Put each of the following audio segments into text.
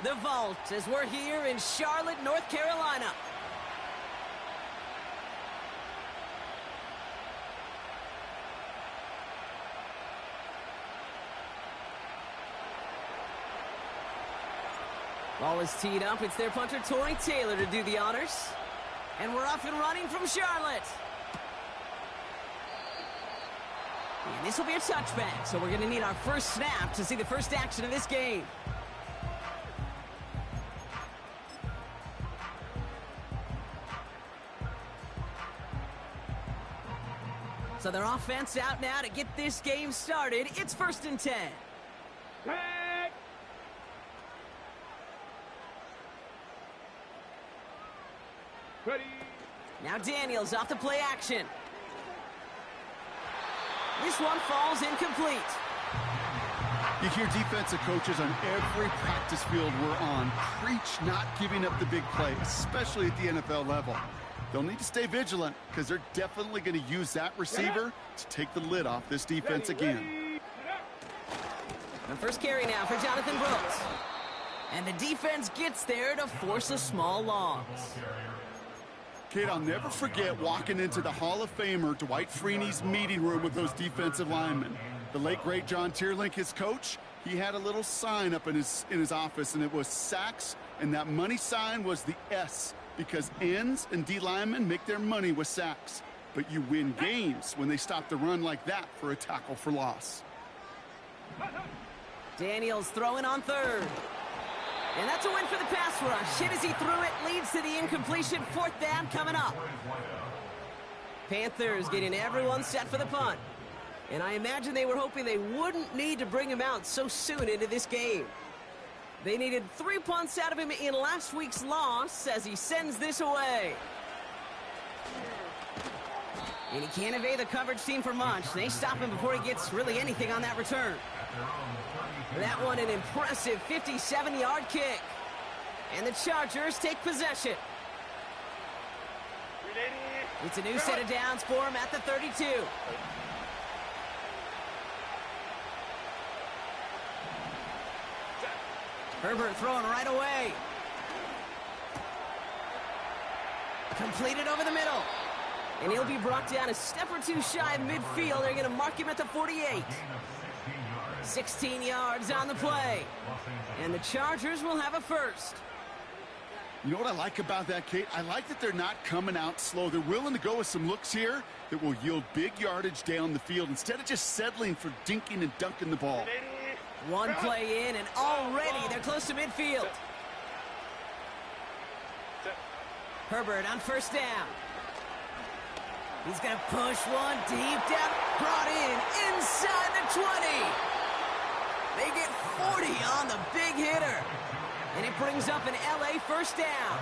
The Vault, as we're here in Charlotte, North Carolina. Ball is teed up. It's their punter, Tory Taylor, to do the honors. And we're off and running from Charlotte. And this will be a touchback, so we're going to need our first snap to see the first action of this game. So their offense out now to get this game started. It's 1st and 10. Ready. Now Daniels off the play action. This one falls incomplete. You hear defensive coaches on every practice field we're on preach not giving up the big play, especially at the NFL level. They'll need to stay vigilant because they're definitely going to use that receiver to take the lid off this defense again. The first carry now for Jonathan Brooks. And the defense gets there to force a small loss. Kid, I'll never forget walking into the Hall of Famer Dwight Freeney's meeting room with those defensive linemen. The late, great John Tierlink, his coach, he had a little sign up in his office, and it was sacks, and that money sign was the S, because ends and D linemen make their money with sacks. But you win games when they stop the run like that for a tackle for loss. Daniels throwing on third. And that's a win for the pass rush. Hit as he threw it, leads to the incompletion. 4th down coming up. Panthers getting everyone set for the punt. And I imagine they were hoping they wouldn't need to bring him out so soon into this game. They needed 3 punts out of him in last week's loss as he sends this away. And he can't evade the coverage team for much. They stop him before he gets really anything on that return. That one an impressive 57-yard kick. And the Chargers take possession. It's a new set of downs for him at the 32. Herbert throwing right away. Completed over the middle. And he'll be brought down a step or two shy of midfield. They're going to mark him at the 48. 16 yards on the play. And the Chargers will have a first. You know what I like about that, Kate? I like that they're not coming out slow. They're willing to go with some looks here that will yield big yardage down the field instead of just settling for dinking and dunking the ball. One play in, and already they're close to midfield. Herbert on 1st down. He's going to push one deep down. Brought in inside the 20. They get 40 on the big hitter. And it brings up an LA 1st down.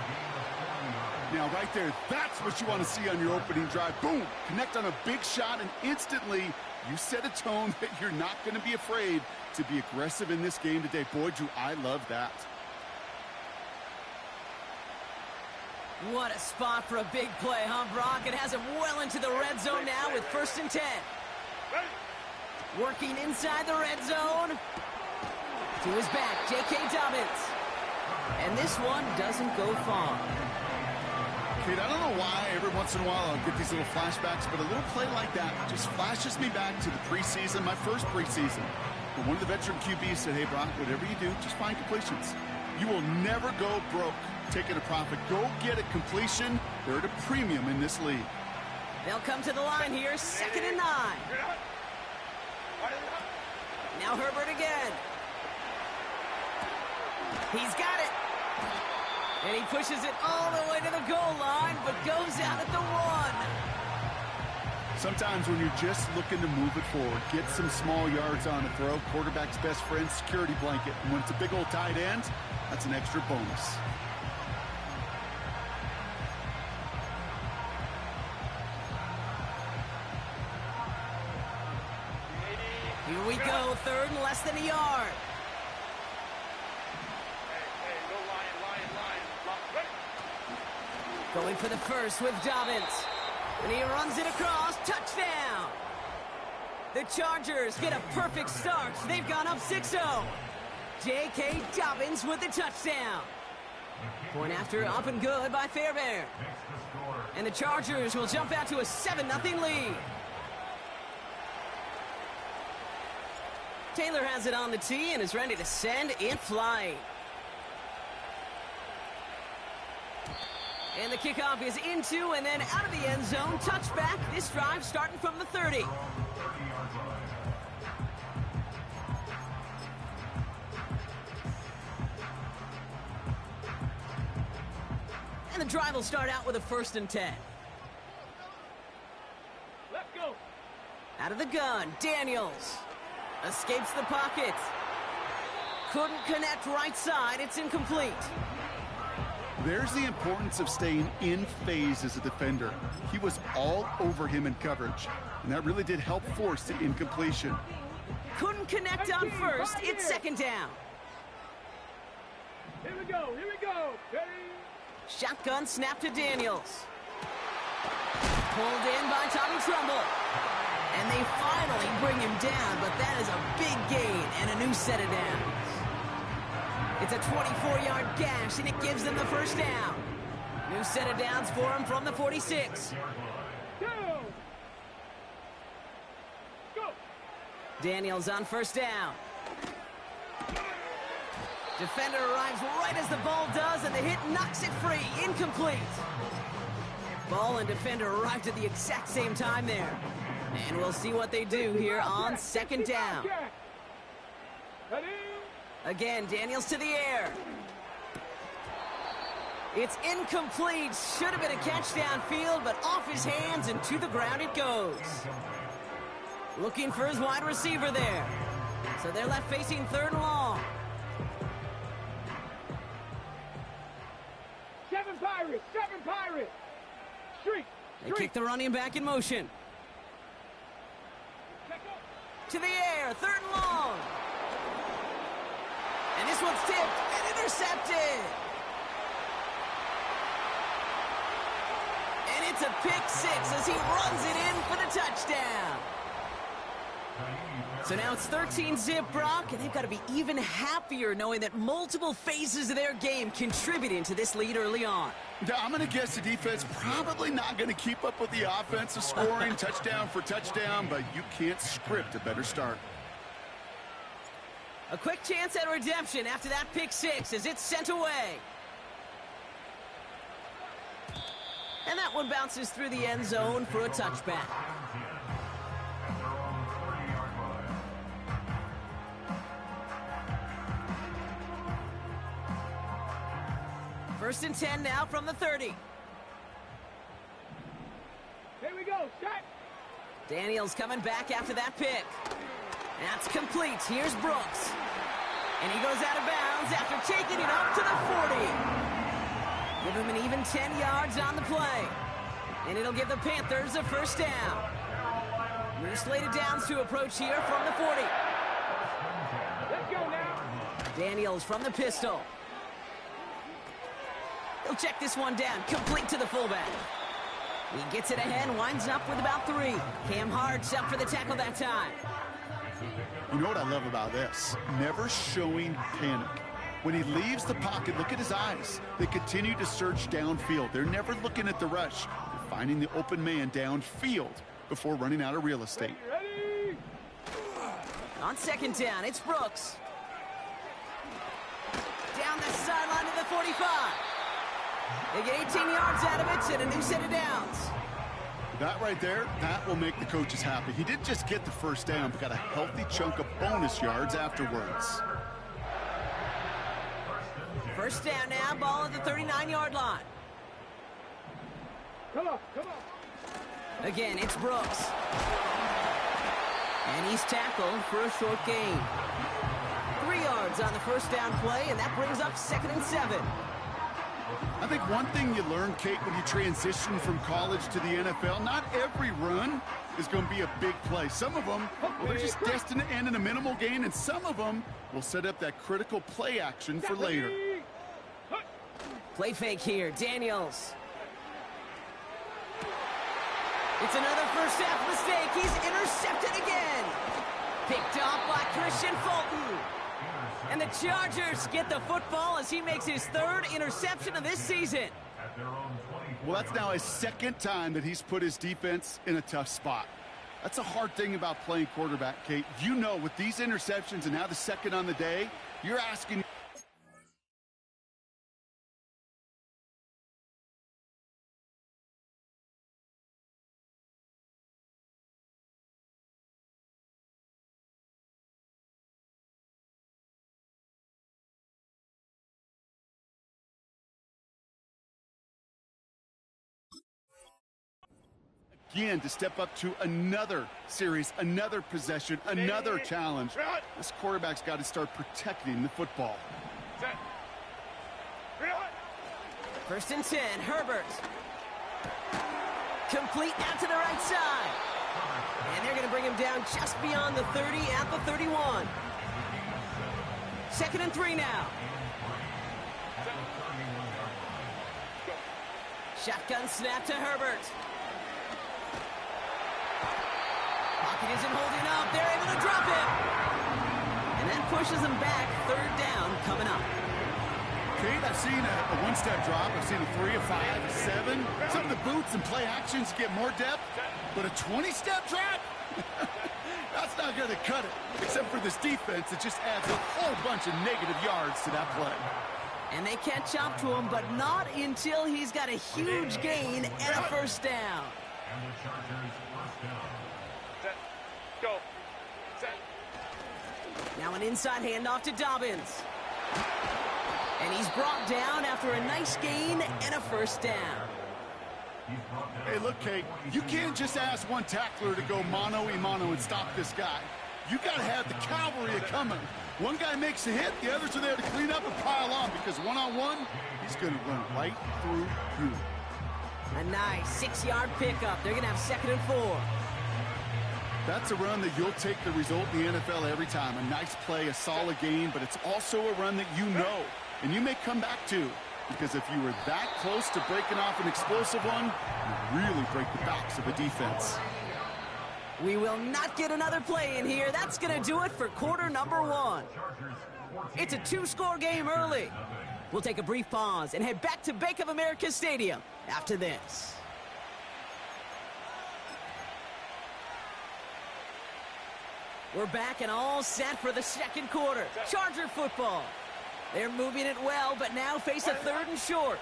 Now, right there, that's what you want to see on your opening drive. Boom! Connect on a big shot, and instantly you set a tone that you're not going to be afraid to be aggressive in this game today. Boy, do I love that. What a spot for a big play, huh, Brock? It has him well into the red zone now with 1st and 10. Working inside the red zone. To his back, J.K. Dobbins. And this one doesn't go far. Kate, I don't know why every once in a while I'll get these little flashbacks, but a little play like that just flashes me back to the preseason, my first preseason. But one of the veteran QBs said, hey, Brock, whatever you do, just find completions. You will never go broke taking a profit. Go get a completion. They're at a premium in this league. They'll come to the line here, 2nd and 9. Now Herbert again. He's got it. And he pushes it all the way to the goal line, but goes out at the 1. Sometimes when you're just looking to move it forward, get some small yards on a throw, quarterback's best friend, security blanket. And when it's a big old tight end, that's an extra bonus. Here we go, 3rd and less than a yard. Going for the first with Dobbins. And he runs it across. Touchdown! The Chargers get a perfect start. They've gone up 6-0. J.K. Dobbins with the touchdown. Point after up and good by Fairbairn. And the Chargers will jump out to a 7-0 lead. Taylor has it on the tee and is ready to send in flight. And the kickoff is into and then out of the end zone. Touchback. This drive starting from the 30. And the drive will start out with a 1st and 10. Let's go. Out of the gun, Daniels. Escapes the pocket. Couldn't connect right side. It's incomplete. There's the importance of staying in phase as a defender. He was all over him in coverage, and that really did help force the incompletion. Couldn't connect on 1st. It's 2nd down. Here we go. Here we go. Ready? Shotgun snap to Daniels. Pulled in by Tommy Trumbull. And they finally bring him down, but that is a big gain and a new set of downs. It's a 24-yard gash, and it gives them the 1st down. New set of downs for him from the 46. Go. Daniels on 1st down. Defender arrives right as the ball does, and the hit knocks it free. Incomplete. Ball and defender arrived at the exact same time there. And we'll see what they do here on 2nd down. Ready? Again, Daniels to the air. It's incomplete. Should have been a catch downfield, but off his hands and to the ground it goes. Looking for his wide receiver there. So they're left facing 3rd and long. 7 Pirates. 7 Pirates. Street. They kick the running back in motion. To the air, 3rd and long. And this one's tipped and intercepted. And it's a pick 6 as he runs it in for the touchdown. So now it's 13-zip, Brock, and they've got to be even happier knowing that multiple phases of their game contributing to this lead early on. I'm going to guess the defense probably not going to keep up with the offensive scoring touchdown for touchdown, but you can't script a better start. A quick chance at redemption after that pick 6 as it's sent away. And that one bounces through the end zone for a touchback. First and 10 now from the 30. Here we go. Set. Daniels coming back after that pick. That's complete. Here's Brooks. And he goes out of bounds after taking it up to the 40. Give him an even 10 yards on the play. And it'll give the Panthers a 1st down. New slated downs to approach here from the 40. Let's go now. Daniels from the pistol. He'll check this one down, complete to the fullback. He gets it ahead, winds up with about 3. Cam Hart's up for the tackle that time. You know what I love about this? Never showing panic. When he leaves the pocket, look at his eyes. They continue to search downfield. They're never looking at the rush. They're finding the open man downfield before running out of real estate. Ready? On 2nd down, it's Brooks. Down the sideline to the 45. They get 18 yards out of it and a new set of downs. That right there, that will make the coaches happy. He didn't just get the 1st down, but got a healthy chunk of bonus yards afterwards. 1st down now, ball at the 39-yard line. Come on, come on. Again, it's Brooks. And he's tackled for a short gain. 3 yards on the 1st down play, and that brings up 2nd and 7. I think one thing you learn, Kate, when you transition from college to the NFL, not every run is going to be a big play. Some of them, well, they're just destined to end in a minimal gain, and some of them will set up that critical play action for later. Play fake here, Daniels. It's another 1st half mistake. He's intercepted again. Picked off by Christian Fulton. And the Chargers get the football as he makes his third interception of this season. Well, that's now his second time that he's put his defense in a tough spot. That's a hard thing about playing quarterback, Kate. You know, with these interceptions and now the second on the day, you're asking... Again, to step up to another series, another possession, another challenge. This quarterback's got to start protecting the football. First and 10, Herbert. Complete out to the right side. And they're going to bring him down just beyond the 30 at the 31. Second and 3 now. Shotgun snap to Herbert. Pocket isn't holding up. They're able to drop it. And that pushes them back. Third down coming up. Kate, I've seen a one-step drop. I've seen a 3, a 5, a 7. Some of the boots and play actions get more depth. But a 20-step drop? That's not going to cut it. Except for this defense, it just adds a whole bunch of negative yards to that play. And they catch up to him, but not until he's got a huge gain and a first down. And the Chargers first down. Set. Go. Set. Now an inside handoff to Dobbins. And he's brought down after a nice gain and a first down. Hey, look, Kate, you can't just ask one tackler to go mano-a-mano and stop this guy. You got to have the cavalry coming. One guy makes a hit, the others are there to clean up and pile on, because one-on-one, he's going to run right through you. A nice 6-yard pickup. They're going to have second and 4. That's a run that you'll take the result in the NFL every time. A nice play, a solid gain, but it's also a run that you know, and you may come back to. Because if you were that close to breaking off an explosive one, you really break the backs of a defense. We will not get another play in here. That's going to do it for quarter number 1. It's a 2-score game early. We'll take a brief pause and head back to Bank of America Stadium after this. We're back and all set for the second quarter. Charger football. They're moving it well, but now face a third and short.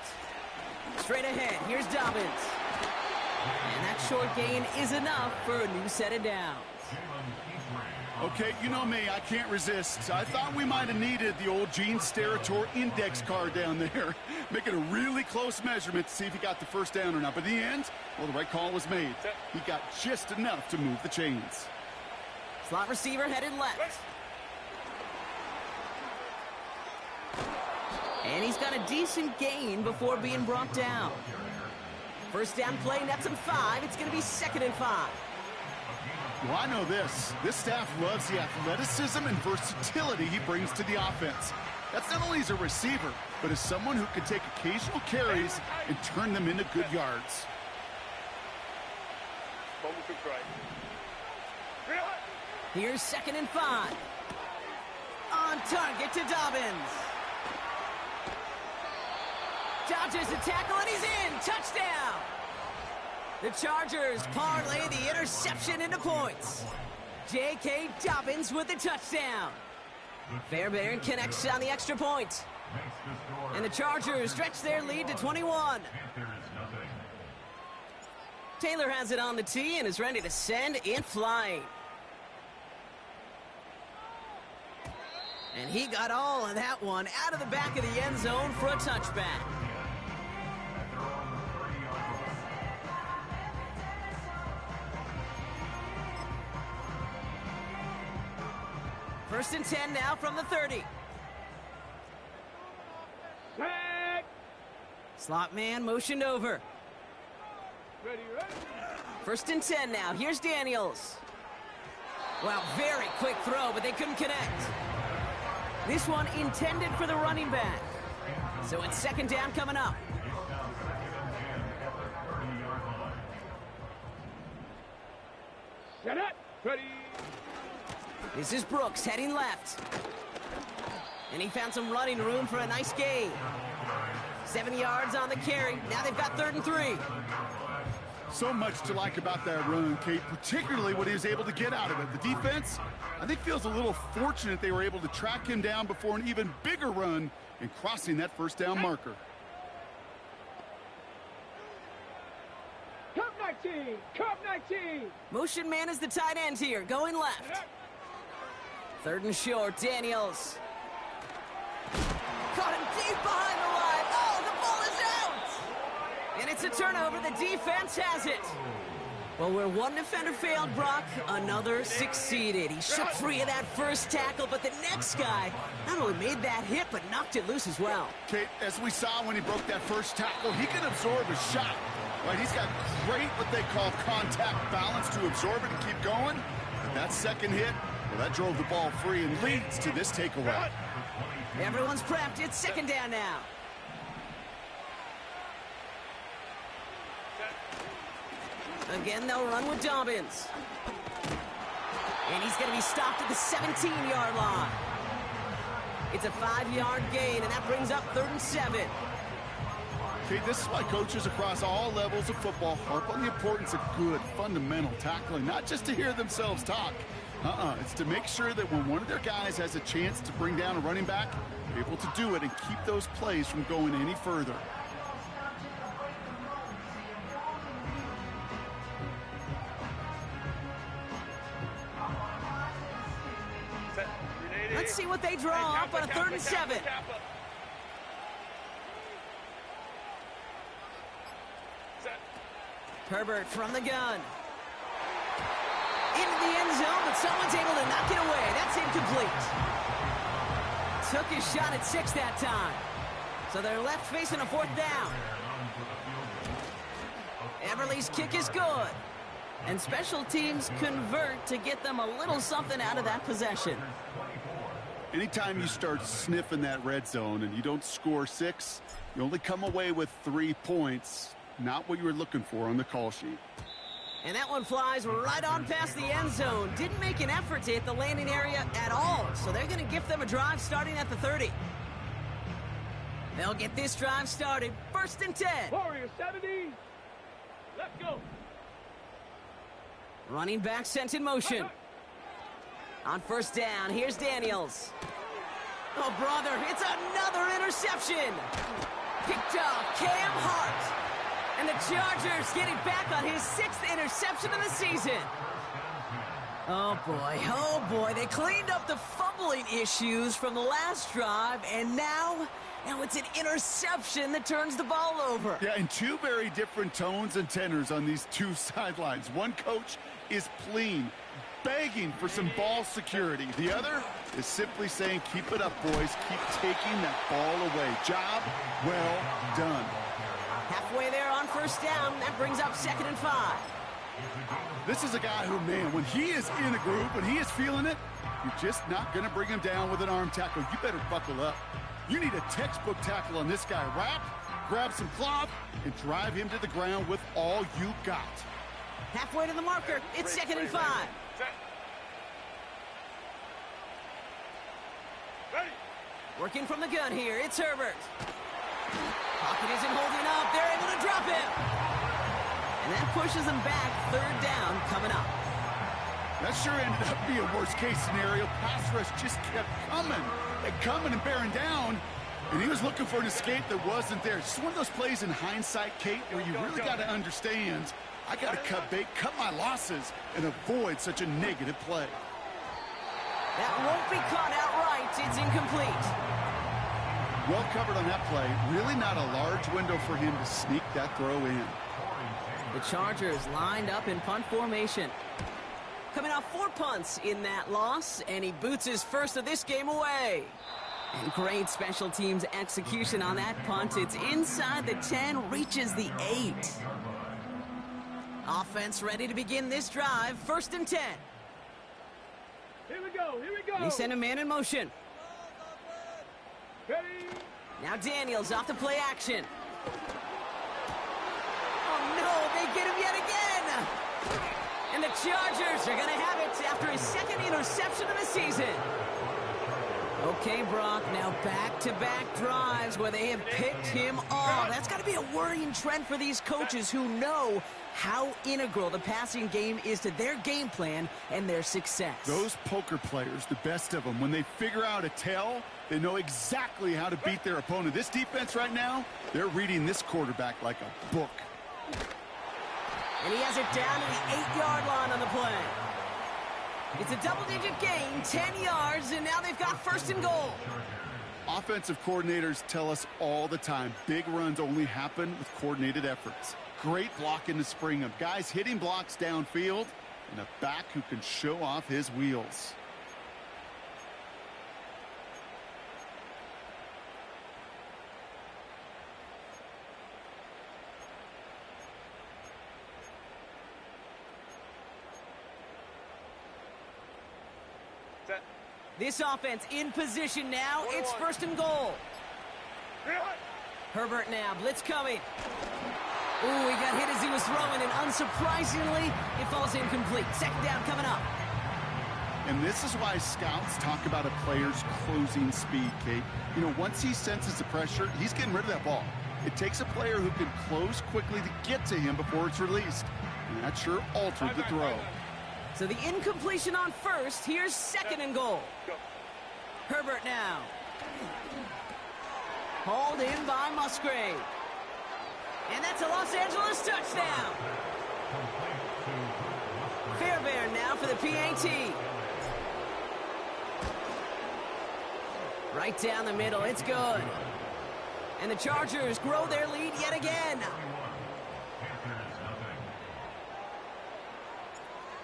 Straight ahead, here's Dobbins. And that short gain is enough for a new set of downs. Okay, you know me, I can't resist. I thought we might have needed the old Gene Steratore index card down there. Making a really close measurement to see if he got the first down or not. But in the end, well, the right call was made. He got just enough to move the chains. Slot receiver headed left. And he's got a decent gain before being brought down. First down play, nets him 5. It's going to be second and 5. Well, I know this. This staff loves the athleticism and versatility he brings to the offense. That's not only as a receiver, but as someone who can take occasional carries and turn them into good yards. Here's second and 5. On target to Dobbins. Dodges the tackle, and he's in. Touchdown. The Chargers parlay the interception into points. J.K. Dobbins with the touchdown. Fairbairn connects on the extra point. And the Chargers stretch their lead to 21. Taylor has it on the tee and is ready to send it flying. And he got all of that one out of the back of the end zone for a touchback. First and 10 now from the 30. Sack. Slot man motioned over. Ready. First and 10 now. Here's Daniels. Wow, very quick throw, but they couldn't connect. This one intended for the running back. So it's second down coming up. Set it. Ready. This is Brooks heading left. And he found some running room for a nice gain. 7 yards on the carry. Now they've got 3rd and 3. So much to like about that run, Kate, particularly what he was able to get out of it. The defense, I think, feels a little fortunate they were able to track him down before an even bigger run and crossing that 1st down marker. Cup 19! Cup 19! Motion man is the tight end here, going left. 3rd and short, Daniels. Caught him deep behind the line. Oh, the ball is out! And it's a turnover. The defense has it. Well, where one defender failed, Brock, another succeeded. He shook free of that first tackle, but the next guy not only made that hit, but knocked it loose as well. Kate, as we saw when he broke that first tackle, he can absorb a shot. Right, he's got great, what they call, contact balance to absorb it and keep going. But that second hit, well, that drove the ball free and leads to this takeaway. Everyone's prepped. It's 2nd down now. Again, they'll run with Dobbins. And he's going to be stopped at the 17-yard line. It's a 5-yard gain, and that brings up 3rd and 7. Okay, this is why coaches across all levels of football harp on the importance of good, fundamental tackling, not just to hear themselves talk. It's to make sure that when one of their guys has a chance to bring down a running back, they're able to do it and keep those plays from going any further. Let's see what they draw up on a 3rd and 7. Herbert from the gun. Into the end zone, but someone's able to knock it away. That's incomplete. Took his shot at 6 that time. So they're left facing a 4th down. Everly's kick is good. And special teams convert to get them a little something out of that possession. Anytime you start sniffing that red zone and you don't score 6, you only come away with 3 points. Not what you were looking for on the call sheet. And that one flies right on past the end zone. Didn't make an effort to hit the landing area at all. So they're going to gift them a drive starting at the 30. They'll get this drive started. 1st and 10. Warriors 70. Let's go. Running back sent in motion. On 1st down, here's Daniels. Oh, brother, it's another interception. Picked off Cam Hart. And the Chargers getting back on his 6th interception of the season. Oh, boy. They cleaned up the fumbling issues from the last drive, and now it's an interception that turns the ball over. Yeah, and 2 very different tones and tenors on these 2 sidelines. One coach is pleading, begging for some ball security. The other is simply saying, keep it up, boys. Keep taking that ball away. Job well done. Halfway there on 1st down. That brings up 2nd and 5. This is a guy who, man, when he is in a group, when he is feeling it, you're just not going to bring him down with an arm tackle. You better buckle up. You need a textbook tackle on this guy. Wrap, grab some cloth, and drive him to the ground with all you got. Halfway to the marker. It's 2nd and 5. Working from the gun here. It's Herbert. Pocket isn't holding up. They're able to drop him. And that pushes them back. 3rd down coming up. That sure ended up being a worst-case scenario. Pass rush just kept coming and bearing down. And he was looking for an escape that wasn't there. It's one of those plays in hindsight, Kate, where you really got to understand, I got to cut bait, cut my losses, and avoid such a negative play. That won't be caught outright. It's incomplete. Well covered on that play. Really not a large window for him to sneak that throw in. The Chargers lined up in punt formation. Coming off 4 punts in that loss, and he boots his first of this game away. And great special teams execution on that punt. It's inside the 10, reaches the 8. Offense ready to begin this drive. 1st and 10. Here we go. They send a man in motion. Ready. Now Daniels off the play action. Oh no, they get him yet again. And the Chargers are going to have it after his 2nd interception of the season. Okay, Brock, now back-to-back drives where they have picked him off. That's got to be a worrying trend for these coaches who know how integral the passing game is to their game plan and their success. Those poker players, the best of them, when they figure out a tell, they know exactly how to beat their opponent. This defense right now, they're reading this quarterback like a book. And he has it down to the 8-yard line on the play. It's a double-digit gain, 10 yards, and now they've got first and goal. Offensive coordinators tell us all the time, big runs only happen with coordinated efforts. Great blocking to spring them. Guys hitting blocks downfield, and a back who can show off his wheels. This offense in position now. It's first and goal. Herbert now. Blitz coming. Ooh, he got hit as he was throwing, and unsurprisingly, it falls incomplete. Second down coming up. And this is why scouts talk about a player's closing speed, Kate. You know, once he senses the pressure, he's getting rid of that ball. It takes a player who can close quickly to get to him before it's released. And that sure altered the throw. So the incompletion on first. Here's second and goal. Herbert now. Hauled in by Musgrave. And that's a Los Angeles touchdown. Fairbairn now for the PAT. Right down the middle. It's good. And the Chargers grow their lead yet again.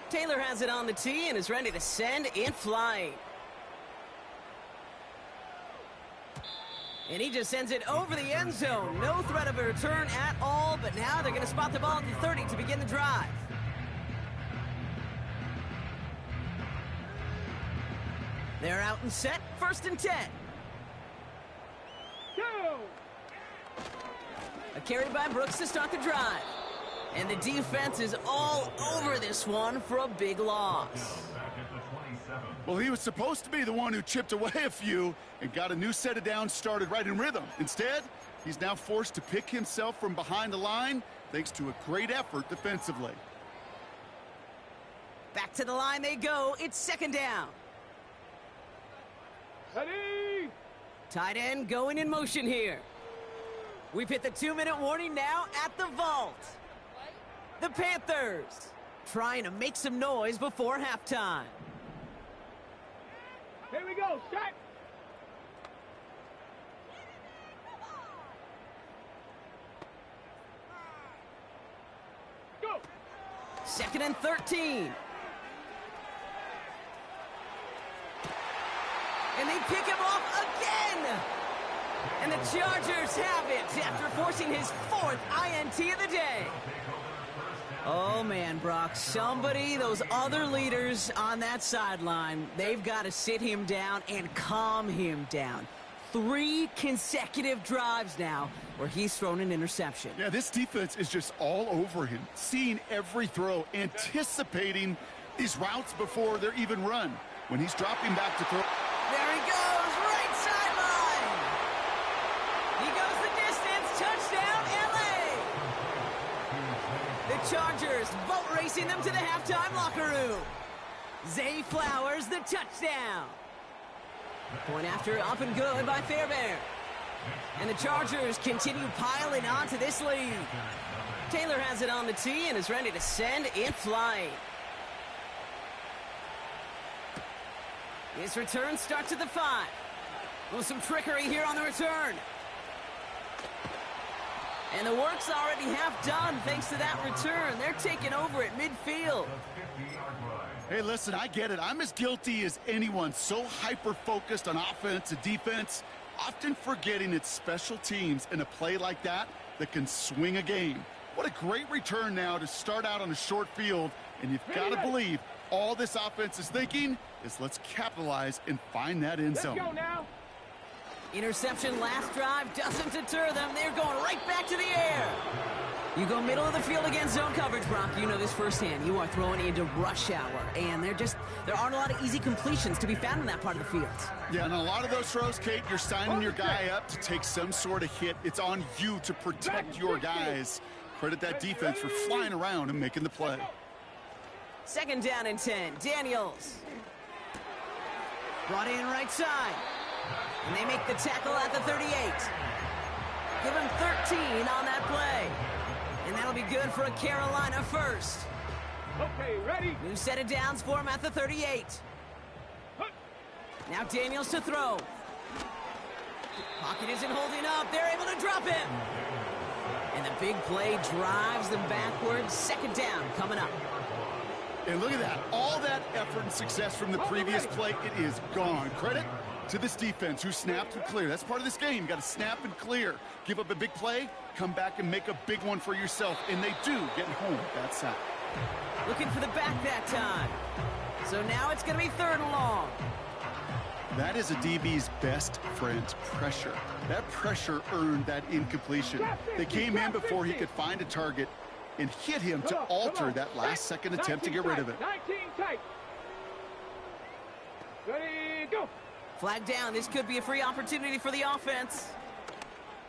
Taylor has it on the tee and is ready to send it flying. And he just sends it over the end zone. No threat of a return at all, but now they're going to spot the ball at the 30 to begin the drive. They're out and set, first and 10. Go! A carry by Brooks to start the drive. And the defense is all over this one for a big loss. Well, he was supposed to be the one who chipped away a few and got a new set of downs started right in rhythm. Instead, he's now forced to pick himself from behind the line thanks to a great effort defensively. Back to the line they go. It's second down. Ready! Tight end going in motion here. We've hit the 2-minute warning now at the vault. The Panthers trying to make some noise before halftime. Here we go, set! Go! Second and 13. And they pick him off again. And the Chargers have it after forcing his fourth INT of the day. Oh, man, Brock, those other leaders on that sideline, they've got to sit him down and calm him down. 3 consecutive drives now where he's thrown an interception. Yeah, this defense is just all over him, seeing every throw, anticipating these routes before they're even run. When he's dropping back to throw. There he goes, right sideline. He goes the distance, touchdown, LA. The Chargers boat racing them to the halftime locker room. Zay Flowers, the touchdown. Point after, up and good by Fairbairn. And the Chargers continue piling on to this lead. Taylor has it on the tee and is ready to send it flying. His return starts at the 5. Well, some trickery here on the return. And the work's already half done thanks to that return. They're taking over at midfield. Hey, listen, I get it. I'm as guilty as anyone. So hyper-focused on offense and defense, often forgetting it's special teams in a play like that that can swing a game. What a great return now to start out on a short field. And you've got to believe all this offense is thinking is let's capitalize and find that end zone. Let's go now. Interception last drive doesn't deter them. They're going right back to the air. You go middle of the field against zone coverage, Brock. You know this firsthand. You are throwing into rush hour, and there aren't a lot of easy completions to be found in that part of the field. Yeah, and a lot of those throws, Kate, you're signing your guy up to take some sort of hit. It's on you to protect your guys. Credit that defense for flying around and making the play. 2nd down and 10. Daniels. Brought in right side. And they make the tackle at the 38. Give him 13 on that play. And that'll be good for a Carolina first. Okay, ready? New set of downs for him at the 38. Now Daniels to throw. Pocket isn't holding up. They're able to drop him. And the big play drives them backwards. 2nd down coming up. And look at that. All that effort and success from the previous play, it is gone. Credit to this defense who snapped and cleared. That's part of this game. You got to snap and clear. Give up a big play, come back and make a big one for yourself. And they do, getting home that sack. Looking for the back that time. So now it's going to be 3rd and long. That is a DB's best friend, pressure. That pressure earned that incompletion. They came in before he could find a target and hit him to alter that last-second attempt to get rid of it. 19 tight. Ready, go. Flag down. This could be a free opportunity for the offense.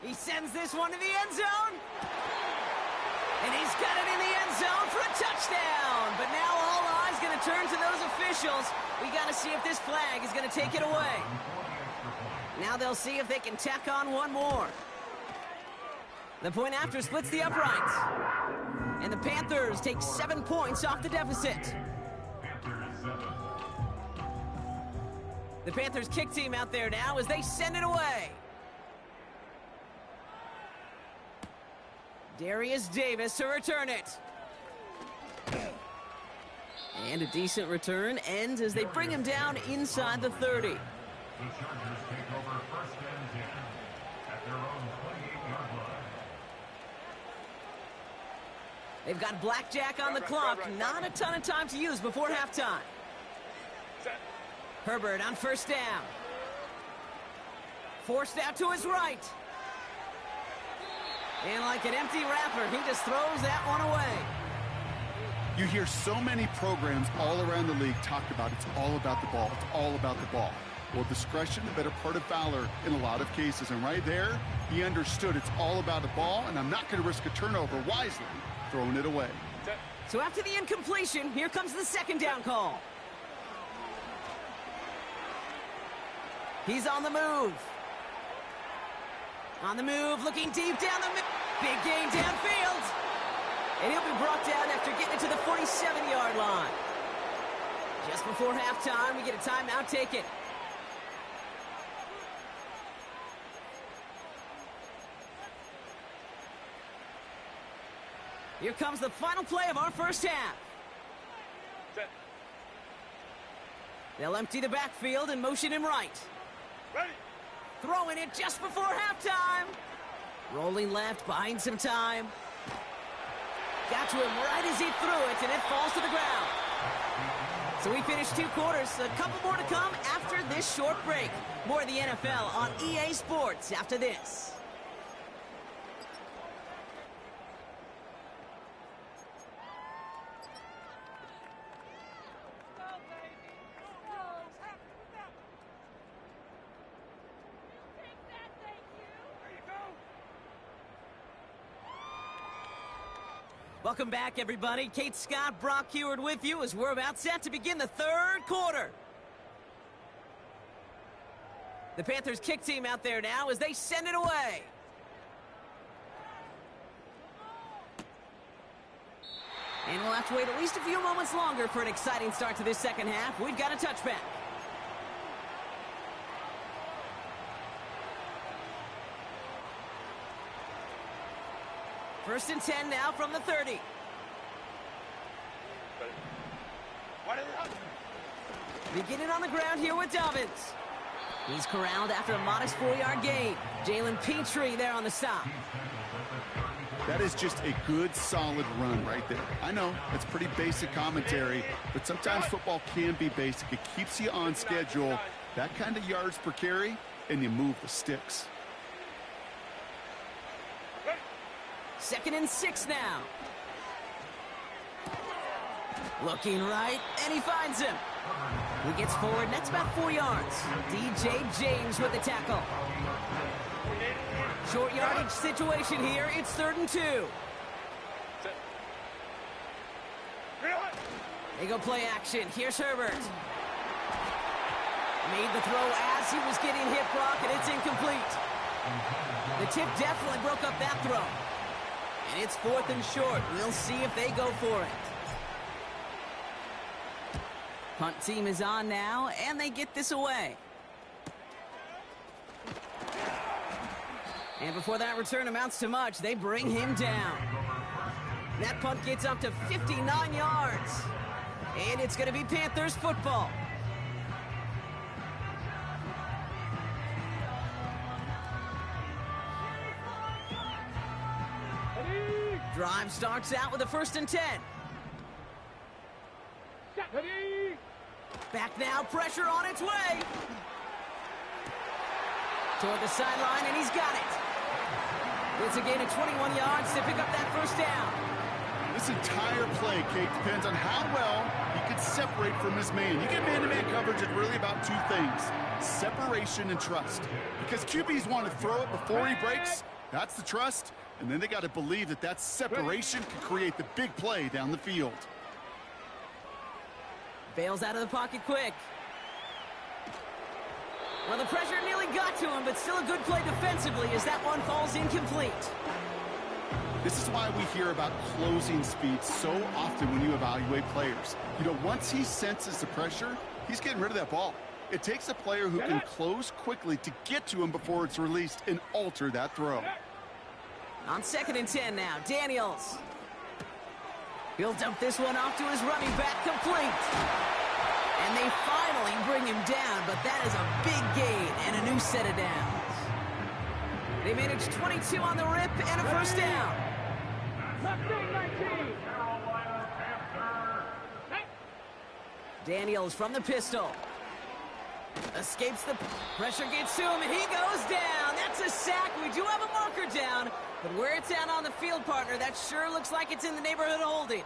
He sends this one to the end zone. And he's got it in the end zone for a touchdown. But now all eyes going to turn to those officials. We got to see if this flag is going to take it away. Now they'll see if they can tack on one more. The point after splits the uprights. And the Panthers take 7 points off the deficit. The Panthers kick team out there now as they send it away. Darius Davis to return it. And a decent return ends as they bring him down inside the 30. The Chargers take over 1st and 10 at their own 28-yard line. They've got blackjack on the clock. Not a ton of time to use before halftime. Herbert on 1st down. Forced out to his right. And like an empty wrapper, he just throws that one away. You hear so many programs all around the league talk about it's all about the ball. It's all about the ball. Well, discretion, the better part of valor in a lot of cases. And right there, he understood it's all about the ball, and I'm not going to risk a turnover wisely, throwing it away. So after the incompletion, here comes the 2nd down call. He's on the move. On the move, looking deep down the middle. Big gain downfield. And he'll be brought down after getting it to the 47-yard line. Just before halftime, we get a timeout taken. Here comes the final play of our first half. They'll empty the backfield and motion him right. Ready. Throwing it just before halftime. Rolling left, buying some time. Got to him right as he threw it, and it falls to the ground. So we finished 2 quarters. A couple more to come after this short break. More of the NFL on EA Sports after this. Welcome back, everybody. Kate Scott, Brock Heward with you as we're about set to begin the 3rd quarter. The Panthers kick team out there now as they send it away. And we'll have to wait at least a few moments longer for an exciting start to this 2nd half. We've got a touchback. First and 10 now from the 30. Beginning on the ground here with Dobbins. He's corralled after a modest 4-yard gain. Jalen Petrie there on the stop. That is just a good, solid run right there. I know, it's pretty basic commentary, but sometimes football can be basic. It keeps you on schedule. That kind of yards per carry, and you move the sticks. 2nd and 6 now. Looking right, and he finds him. He gets forward, and that's about 4 yards. DJ James with the tackle. Short yardage situation here. It's 3rd and 2. They go play action. Here's Herbert. Made the throw as he was getting hit, Brock, and it's incomplete. The tip definitely broke up that throw. And it's 4th and short. We'll see if they go for it. Punt team is on now, and they get this away. And before that return amounts to much, they bring him down. That punt gets up to 59 yards. And it's going to be Panthers football. Drive starts out with a 1st and 10. Back now, pressure on its way. Toward the sideline, and he's got it. It's a gain of 21 yards to pick up that 1st down. This entire play, Kate, depends on how well he can separate from his man. You get man-to-man coverage, it's really about 2 things: separation and trust. Because QBs want to throw it before he breaks. That's the trust. And then they got to believe that that separation can create the big play down the field. Bails out of the pocket quick. Well, the pressure nearly got to him, but still a good play defensively as that one falls incomplete. This is why we hear about closing speed so often when you evaluate players. You know, once he senses the pressure, he's getting rid of that ball. It takes a player who can close quickly to get to him before it's released and alter that throw. On 2nd and 10 now, Daniels. He'll dump this one off to his running back, complete. And they finally bring him down, but that is a big gain and a new set of downs. They manage 22 on the rip and a 1st down. Daniels from the pistol. Escapes the pressure, gets to him, and he goes down. That's a sack. We do have a marker down, but where it's at on the field, partner, that sure looks like it's in the neighborhood of holding.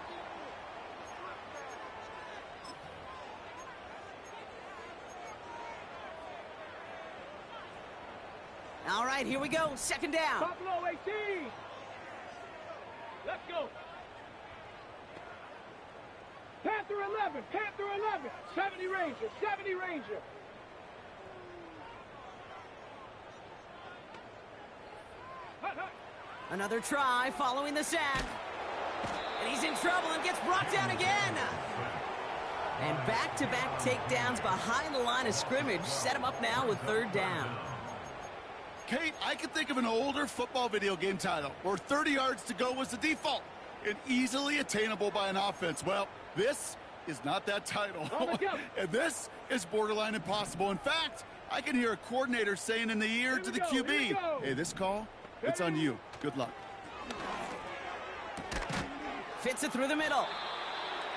All right, here we go. 2nd down. Buffalo 18. Let's go. Panther 11. Panther 11. 70 Ranger. 70 Ranger. Another try following the sack. And he's in trouble and gets brought down again. And back-to-back takedowns behind the line of scrimmage set him up now with 3rd down. Kate, I can think of an older football video game title where 30 yards to go was the default and easily attainable by an offense. Well, this is not that title. And this is borderline impossible. In fact, I can hear a coordinator saying in the ear to the QB, hey, this call, it's on you. Good luck. Fits it through the middle.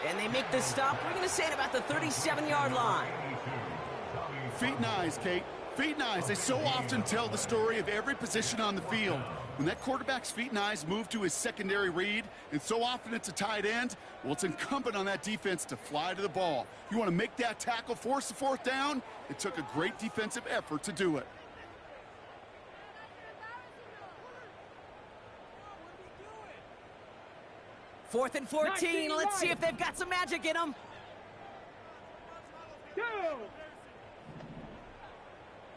And they make the stop. We're going to say it about the 37-yard line. Feet and eyes, Kate. Feet and eyes. They so often tell the story of every position on the field. When that quarterback's feet and eyes move to his secondary read, and so often it's a tight end, well, it's incumbent on that defense to fly to the ball. You want to make that tackle, force the 4th down? It took a great defensive effort to do it. Fourth and 14. Let's see if they've got some magic in them.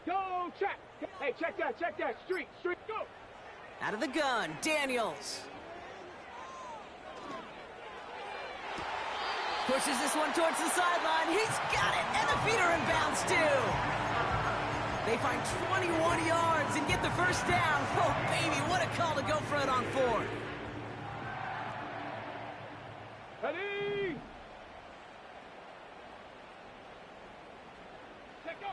Go, check. Hey, check that. Street, go. Out of the gun, Daniels. Pushes this one towards the sideline. He's got it, and the feet are in bounds, too. They find 21 yards and get the 1st down. Oh, baby, what a call to go for it on 4th. Ready? Check go.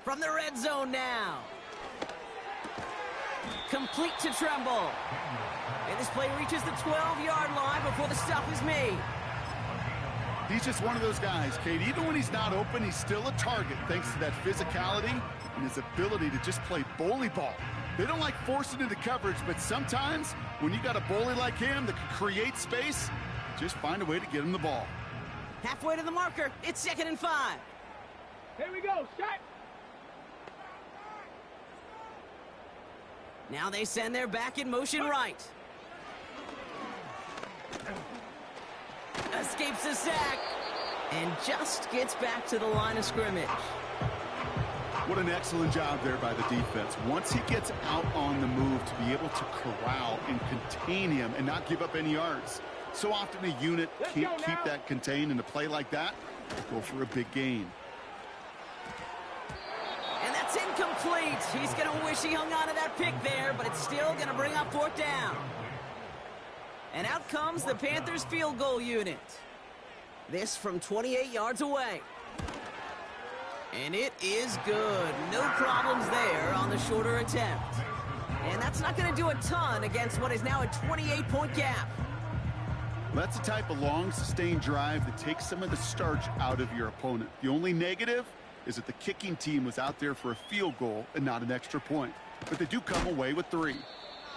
From the red zone now. Complete to Tremble. And this play reaches the 12-yard line before the stop is made. He's just one of those guys, Kate. Even when he's not open, he's still a target thanks to that physicality and his ability to just play bully ball. They don't like forcing into coverage, but sometimes when you got a bully like him that can create space, just find a way to get him the ball. Halfway to the marker. It's 2nd and 5. Here we go, shot. Now they send their back in motion right. Escapes the sack. And just gets back to the line of scrimmage. What an excellent job there by the defense. Once he gets out on the move, to be able to corral and contain him and not give up any yards. So often a unit can't keep that contained, and a play like that, go for a big gain. And that's incomplete. He's going to wish he hung on to that pick there, but it's still going to bring up 4th down. And out comes the Panthers field goal unit. This from 28 yards away. And it is good. No problems there on the shorter attempt. And that's not going to do a ton against what is now a 28-point gap. That's the type of long, sustained drive that takes some of the starch out of your opponent. The only negative is that the kicking team was out there for a field goal and not an extra point. But they do come away with 3.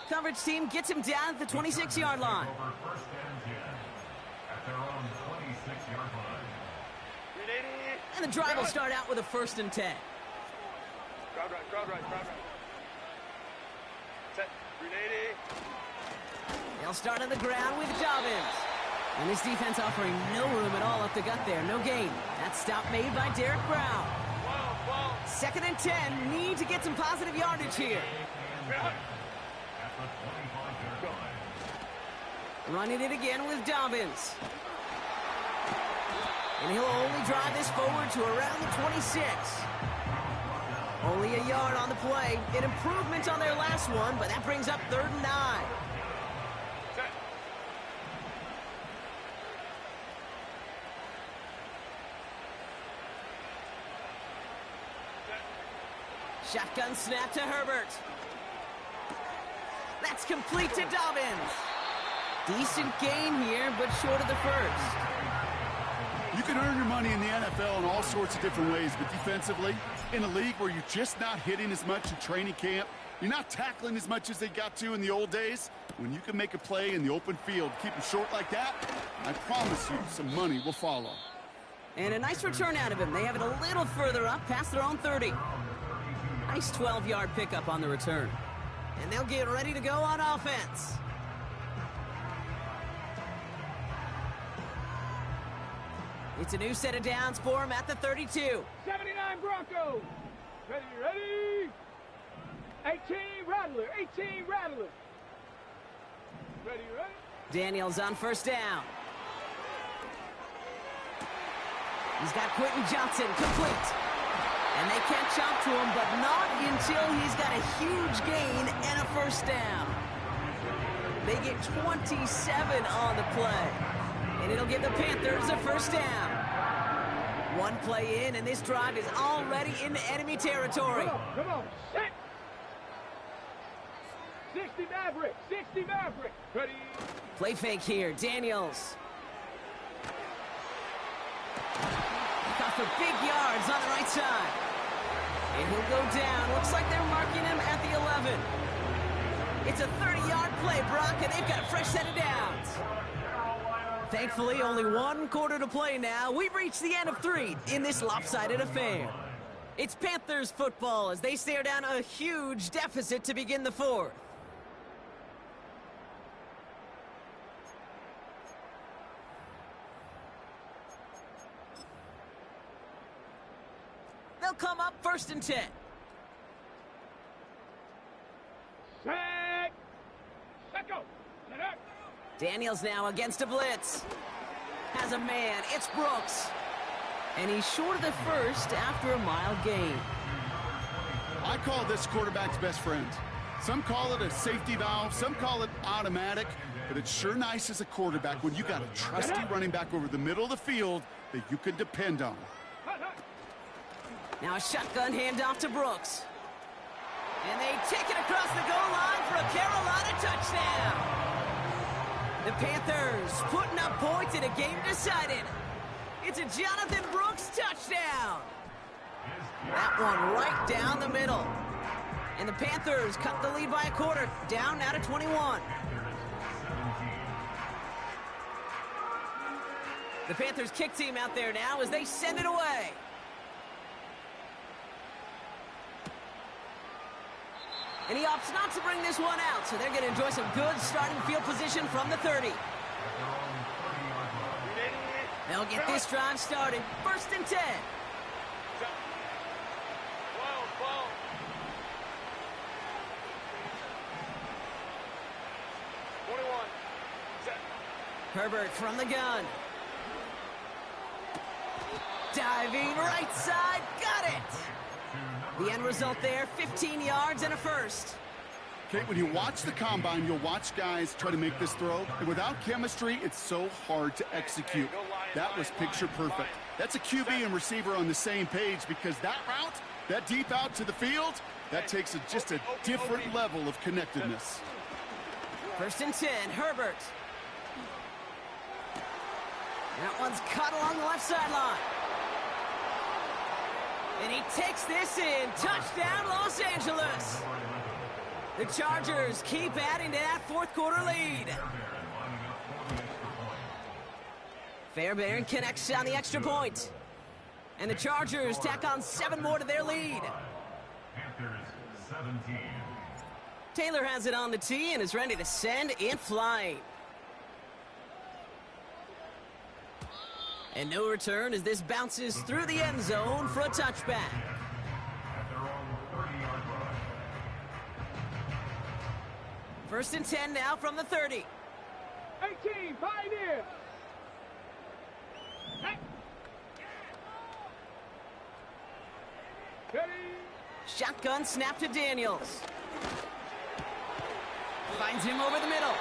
Coverage team gets him down at the 26-yard line. First and 10 at their own 26-yard line. And the drive will start out with a 1st and 10. Crowd right. Set. 380. They'll start on the ground with Dobbins. And this defense offering no room at all up the gut there. No gain. That stop made by Derek Brown. 2nd and 10. Need to get some positive yardage here. Running it again with Dobbins. And he'll only drive this forward to around the 26. Only a yard on the play. An improvement on their last one, but that brings up 3rd and 9. Shotgun snap to Herbert. That's complete to Dobbins. Decent gain here, but short of the first. You can earn your money in the NFL in all sorts of different ways, but defensively, in a league where you're just not hitting as much in training camp, you're not tackling as much as they got to in the old days, when you can make a play in the open field, keep them short like that, I promise you some money will follow. And a nice return out of him. They have it a little further up, past their own 30. Nice 12-yard pickup on the return. And they'll get ready to go on offense. It's a new set of downs for him at the 32. 79 Broncos. Ready. 18 Rattler. Ready. Daniels on 1st down. He's got Quentin Johnson complete. And they can't chop to him, but not until he's got a huge gain and a 1st down. They get 27 on the play. And it'll give the Panthers a 1st down. One play in, and this drive is already into enemy territory. Come on. Set. 60 Maverick. Ready. Play fake here. Daniels. Got for big yards on the right side. And he'll go down. Looks like they're marking him at the 11. It's a 30-yard play, Brock, and they've got a fresh set of downs. Thankfully, only 1 quarter to play now. We've reached the end of 3 in this lopsided affair. It's Panthers football as they stare down a huge deficit to begin the 4th. They'll come up 1st and 10. Set go. Set up. Daniels now against a blitz. Has a man. It's Brooks. And he's short of the 1st after a mild gain. I call this quarterback's best friend. Some call it a safety valve, some call it automatic, but it's sure nice as a quarterback when you got a trusty running back over the middle of the field that you can depend on. Now a shotgun handoff to Brooks. And they take it across the goal line for a Carolina touchdown. The Panthers putting up points in a game decided. It's a Jonathan Brooks touchdown. That one right down the middle. And the Panthers cut the lead by a quarter, down now to 21. The Panthers kick team out there now as they send it away. And he opts not to bring this one out, so they're going to enjoy some good starting field position from the 30. They'll get this drive started. 1st and 10. Herbert from the gun. Diving right side, got it! The end result there, 15 yards and a first. Okay, when you watch the combine, you'll watch guys try to make this throw, and without chemistry, it's so hard to execute. That was picture perfect. That's a QB and receiver on the same page, because that route, that deep out to the field, that takes just a different level of connectedness. 1st and 10, Herbert. That one's cut along the left sideline. And he takes this in. Touchdown, Los Angeles. The Chargers keep adding to that 4th quarter lead. Fairbairn connects on the extra point. And the Chargers tack on 7 more to their lead. Taylor has it on the tee and is ready to send it flying. And no return as this bounces through the end zone for a touchback. 1st and 10 now from the 30. 18, Pioneer. Hey. Ready. Shotgun snap to Daniels. Finds him over the middle.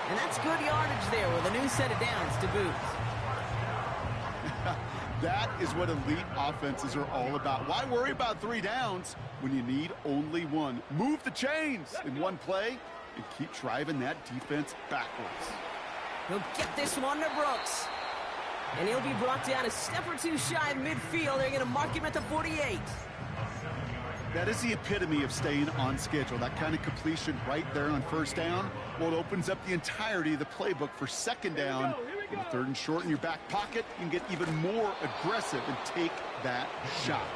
And that's good yardage there with a new set of downs to boot. That is what elite offenses are all about. Why worry about 3 downs when you need only 1? Move the chains in one play and keep driving that defense backwards. He'll get this one to Brooks. And he'll be brought down a step or 2 shy of midfield. They're going to mark him at the 48. That is the epitome of staying on schedule. That kind of completion right there on 1st down. Well, it opens up the entirety of the playbook for 2nd down. And 3rd and short in your back pocket, you can get even more aggressive and take that shot.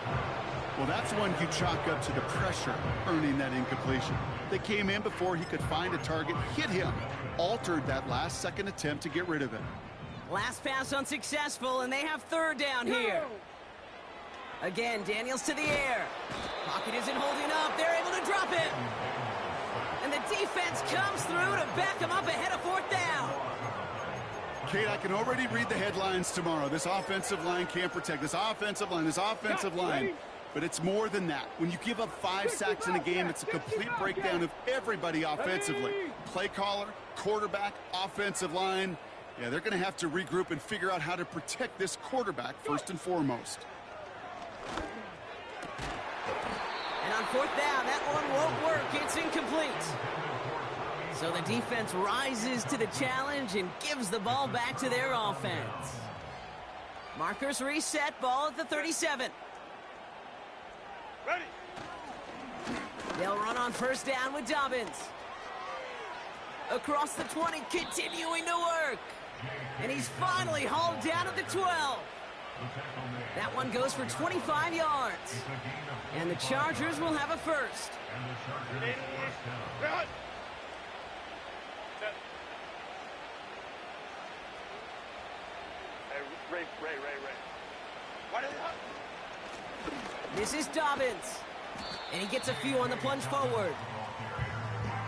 Well, that's one you chalk up to the pressure earning that incompletion. They came in before he could find a target, hit him, altered that last-second attempt to get rid of it. Last pass unsuccessful, and they have 3rd down here. Again, Daniels to the air. Pocket isn't holding up. They're able to drop it. And the defense comes through to back him up ahead of 4th down. Kate, I can already read the headlines tomorrow. This offensive line can't protect. This offensive line. But it's more than that. When you give up 5 sacks in a game, it's a complete breakdown of everybody offensively. Play caller, quarterback, offensive line. Yeah, they're going to have to regroup and figure out how to protect this quarterback first and foremost. And on 4th down, that one won't work. It's incomplete. So the defense rises to the challenge and gives the ball back to their offense. Markers reset, ball at the 37. Ready. They'll run on 1st down with Dobbins. Across the 20, continuing to work. And he's finally hauled down at the 12. That one goes for 25 yards. And the Chargers will have a first. Ray. This is Dobbins. And he gets a few on the plunge forward.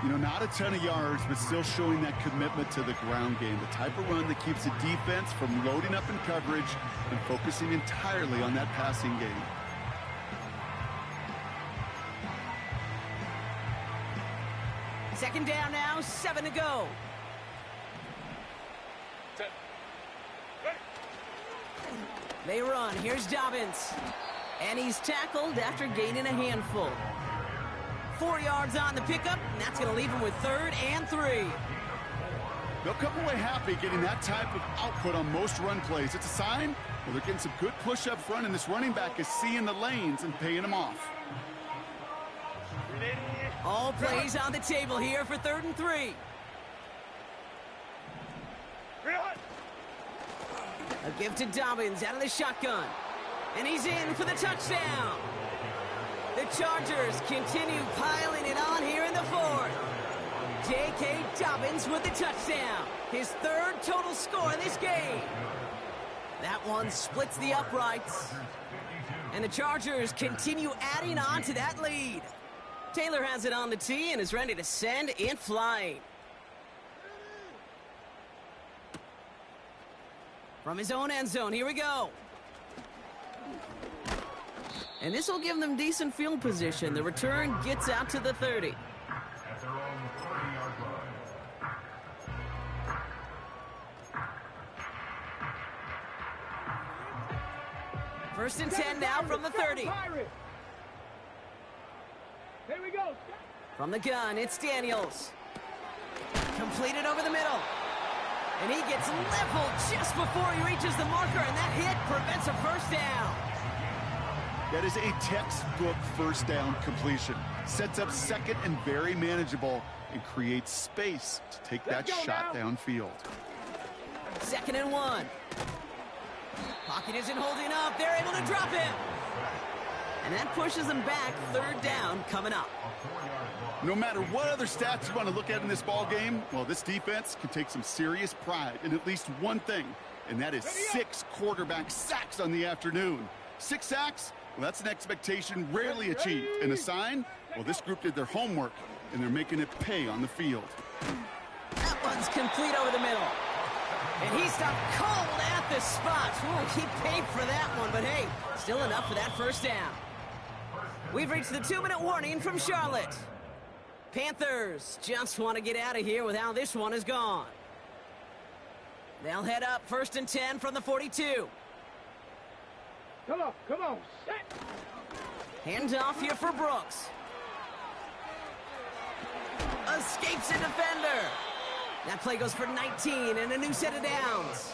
You know, not a ton of yards, but still showing that commitment to the ground game. The type of run that keeps the defense from loading up in coverage and focusing entirely on that passing game. Second down now, 7 to go. They run. Here's Dobbins. And he's tackled after gaining a handful. 4 yards on the pickup, and that's going to leave him with 3rd and 3. They'll come away happy getting that type of output on most run plays. It's a sign, well, they're getting some good push up front, and this running back is seeing the lanes and paying them off. All plays on the table here for 3rd and 3. A give to Dobbins out of the shotgun. And he's in for the touchdown. The Chargers continue piling it on here in the 4th. J.K. Dobbins with the touchdown. His 3rd total score in this game. That one splits the uprights. And the Chargers continue adding on to that lead. Taylor has it on the tee and is ready to send it flying. From his own end zone, here we go. And this will give them decent field position. The return gets out to the 30. At their own 30-yard line. 1st and 10 now from the 30. Here we go. From the gun, it's Daniels. Completed over the middle. And he gets leveled just before he reaches the marker, and that hit prevents a 1st down. That is a textbook 1st down completion. Sets up 2nd and very manageable and creates space to take that shot downfield. 2nd and 1. Pocket isn't holding up. They're able to drop him. And that pushes them back. 3rd down coming up. No matter what other stats you want to look at in this ball game, well, this defense can take some serious pride in at least one thing, and that is 6 quarterback sacks on the afternoon. 6 sacks? Well, that's an expectation rarely achieved. And a sign? Well, this group did their homework, and they're making it pay on the field. That one's complete over the middle. And he stopped cold at the spot. Ooh, he paid for that one, but hey, still enough for that 1st down. We've reached the 2-minute warning from Charlotte. Panthers just want to get out of here with how this one is gone. They'll head up 1st and 10 from the 42. Come on, set. Hand off here for Brooks. Escapes a defender. That play goes for 19 and a new set of downs.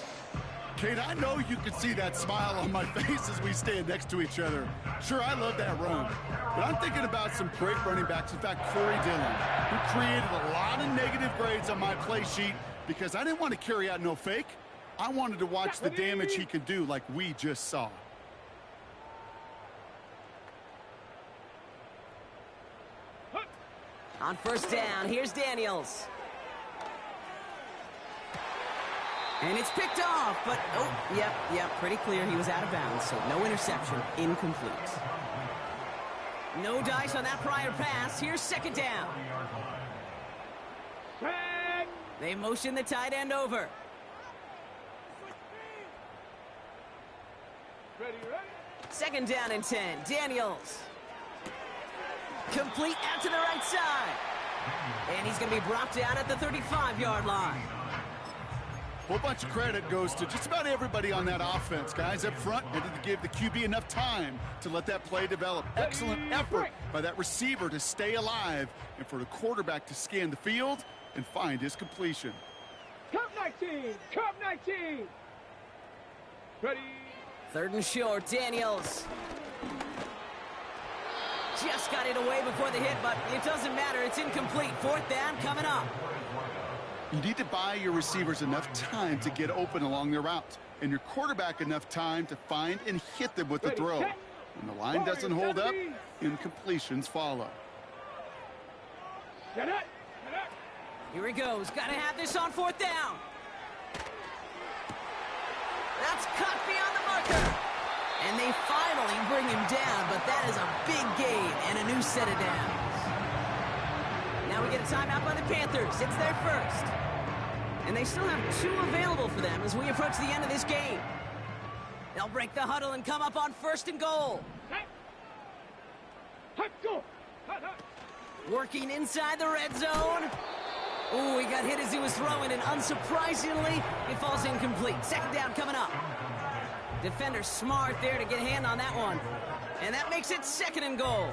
Kate, I know you can see that smile on my face as we stand next to each other. Sure, I love that run. But I'm thinking about some great running backs. In fact, Corey Dillon, who created a lot of negative grades on my play sheet because I didn't want to carry out no fake. I wanted to watch the damage he could do like we just saw. On 1st down, here's Daniels. And it's picked off, but, oh, yep, pretty clear he was out of bounds, so no interception, incomplete. No dice on that prior pass. Here's 2nd down. They motion the tight end over. Ready. 2nd down and 10. Daniels. Complete out to the right side. And he's going to be brought down at the 35-yard line. Whole bunch of credit goes to just about everybody on that offense. Guys up front needed to give the QB enough time to let that play develop. Excellent effort by that receiver to stay alive and for the quarterback to scan the field and find his completion. Cup 19. Ready. 3rd and short, Daniels. Just got it away before the hit, but it doesn't matter. It's incomplete. 4th down coming up. You need to buy your receivers enough time to get open along their route, and your quarterback enough time to find and hit them with the throw. When the line doesn't hold up, incompletions follow. Here he goes. Got to have this on 4th down. That's cut beyond the marker. And they finally bring him down, but that is a big gain and a new set of downs. Now we get a timeout by the Panthers. It's their 1st. And they still have 2 available for them as we approach the end of this game. They'll break the huddle and come up on 1st and goal. Working inside the red zone. Ooh, he got hit as he was throwing, and unsurprisingly, it falls incomplete. 2nd down coming up. Defender smart there to get a hand on that one. And that makes it 2nd and goal.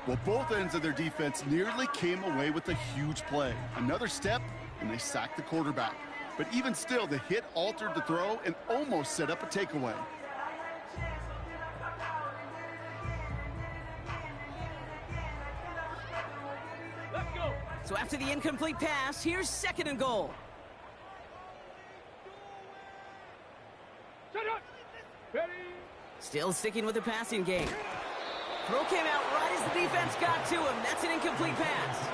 Well, both ends of their defense nearly came away with a huge play. Another step, and they sacked the quarterback. But even still, the hit altered the throw and almost set up a takeaway. So after the incomplete pass, here's 2nd and goal. Set up. Ready. Still sticking with the passing game. Throw came out right as the defense got to him. That's an incomplete pass.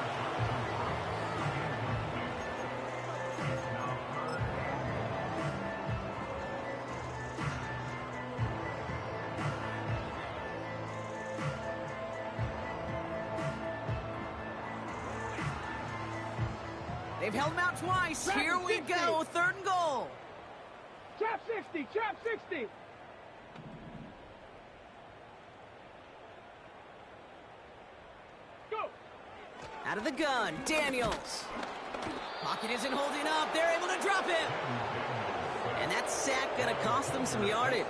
They've held him out twice. Here we go. 3rd and goal. Trap 60. Trap 60. Go. Out of the gun, Daniels. Pocket isn't holding up. They're able to drop him. And that sack going to cost them some yardage.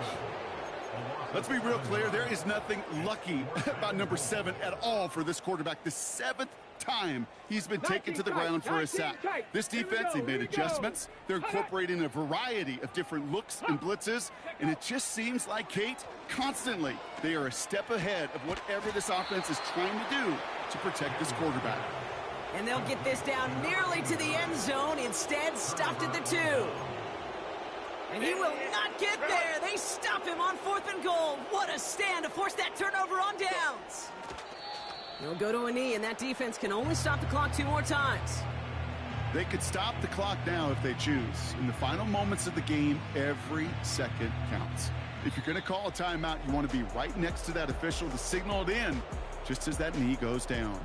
Let's be real clear. There is nothing lucky about number 7 at all for this quarterback. The 7th time he's been taken to the ground for a sack. This defense, they've made adjustments. They're incorporating a variety of different looks and blitzes, and it just seems like, Kate, constantly they are a step ahead of whatever this offense is trying to do to protect this quarterback. And they'll get this down nearly to the end zone. Instead, stopped at the 2. And he will not get there. They stop him on 4th and goal. What a stand to force that turnover on downs. He'll go to a knee, and that defense can only stop the clock 2 more times. They could stop the clock now if they choose. In the final moments of the game, every second counts. If you're going to call a timeout, you want to be right next to that official to signal it in just as that knee goes down.